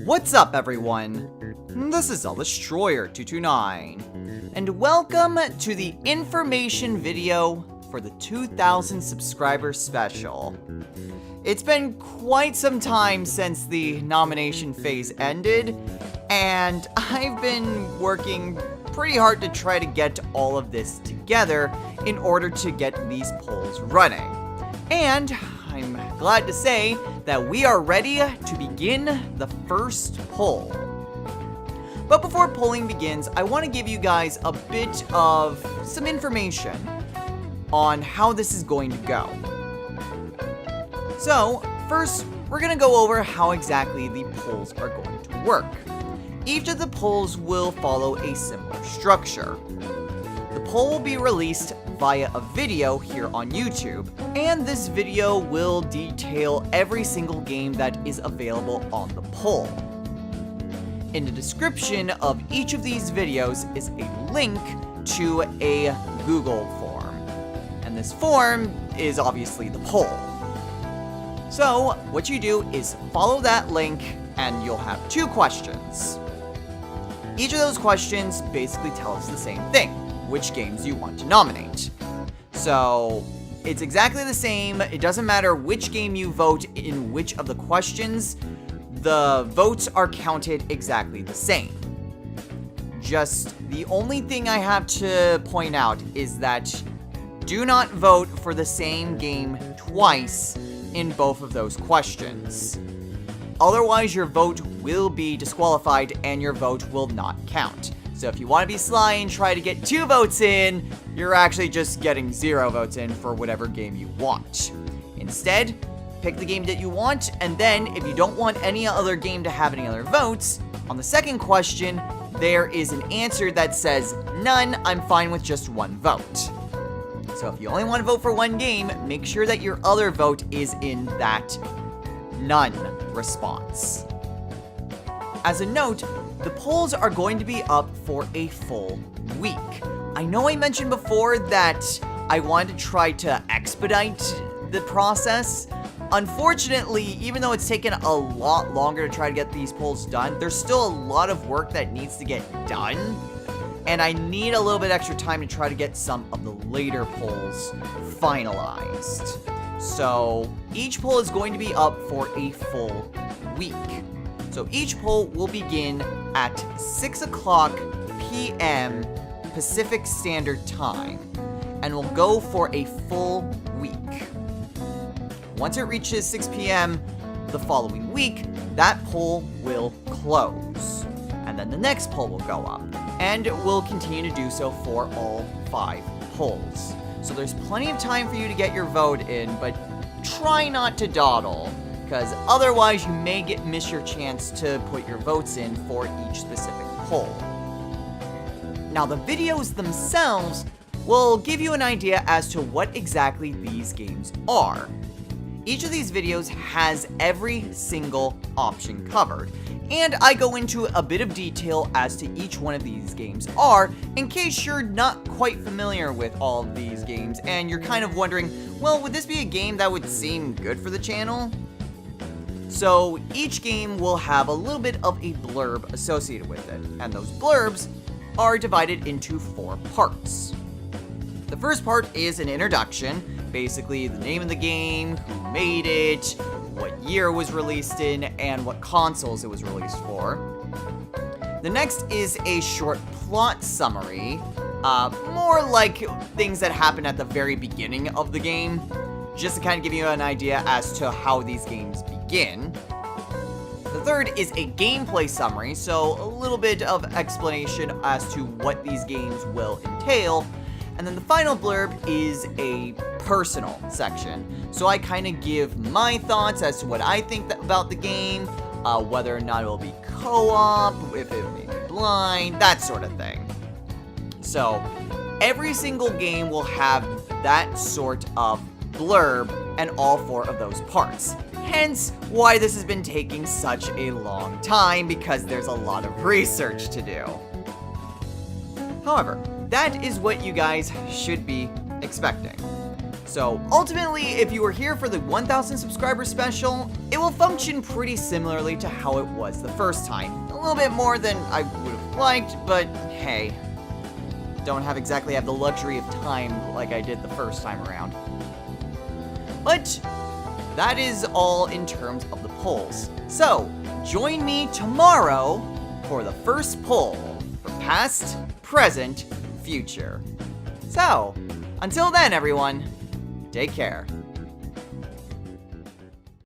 What's up, everyone? This is Destroyer229, and welcome to the information video for the 2,000 subscriber special. It's been quite some time since the nomination phase ended, and I've been working pretty hard to try to get all of this together in order to get these polls running. And I'm glad to say that we are ready to begin the first poll. But before polling begins, I want to give you guys a bit of some information on how this is going to go. So, first, we're going to go over how exactly the polls are going to work. Each of the polls will follow a similar structure. The poll will be released via a video here on YouTube, and this video will detail every single game that is available on the poll. In the description of each of these videos is a link to a Google form, and this form is obviously the poll. So, what you do is follow that link, and you'll have two questions. Each of those questions basically tell us the same thing: which games you want to nominate. So, it's exactly the same. It doesn't matter which game you vote in which of the questions, the votes are counted exactly the same. Just the only thing I have to point out is that do not vote for the same game twice in both of those questions. Otherwise, your vote will be disqualified and your vote will not count. So if you want to be sly and try to get 2 votes in, you're actually just getting 0 votes in for whatever game you want. Instead, pick the game that you want, and then if you don't want any other game to have any other votes, on the second question, there is an answer that says, none, I'm fine with just 1 vote. So if you only want to vote for 1 game, make sure that your other vote is in that none response. As a note, the polls are going to be up for a full week. I know I mentioned before that I wanted to try to expedite the process. Unfortunately, even though it's taken a lot longer to try to get these polls done, there's still a lot of work that needs to get done, and I need a little bit extra time to try to get some of the later polls finalized. So, each poll is going to be up for a full week. So each poll will begin at 6 o'clock p.m. Pacific Standard Time, and will go for a full week. Once it reaches 6 p.m. the following week, that poll will close. And then the next poll will go up, and it will continue to do so for all 5 polls. So there's plenty of time for you to get your vote in, but try not to dawdle, because otherwise you may miss your chance to put your votes in for each specific poll. Now, the videos themselves will give you an idea as to what exactly these games are. Each of these videos has every single option covered, and I go into a bit of detail as to each one of these games are, in case you're not quite familiar with all of these games and you're kind of wondering, well, would this be a game that would seem good for the channel? So each game will have a little bit of a blurb associated with it, and those blurbs are divided into 4 parts. The first part is an introduction, basically the name of the game, who made it, what year it was released in, and what consoles it was released for. The next is a short plot summary, more like things that happen at the very beginning of the game, just to kind of give you an idea as to how these games begin. The third is a gameplay summary, so a little bit of explanation as to what these games will entail. And then the final blurb is a personal section. So I kind of give my thoughts as to what I think about the game, whether or not it will be co-op, if it may be blind, that sort of thing. So every single game will have that sort of blurb and all 4 of those parts. Hence why this has been taking such a long time, because there's a lot of research to do. However, that is what you guys should be expecting. So ultimately, if you were here for the 1,000 subscriber special, it will function pretty similarly to how it was the first time. A little bit more than I would have liked, but hey, don't exactly have the luxury of time like I did the first time around. But that is all in terms of the polls. So join me tomorrow for the first poll for past, present, future. So, until then everyone, take care.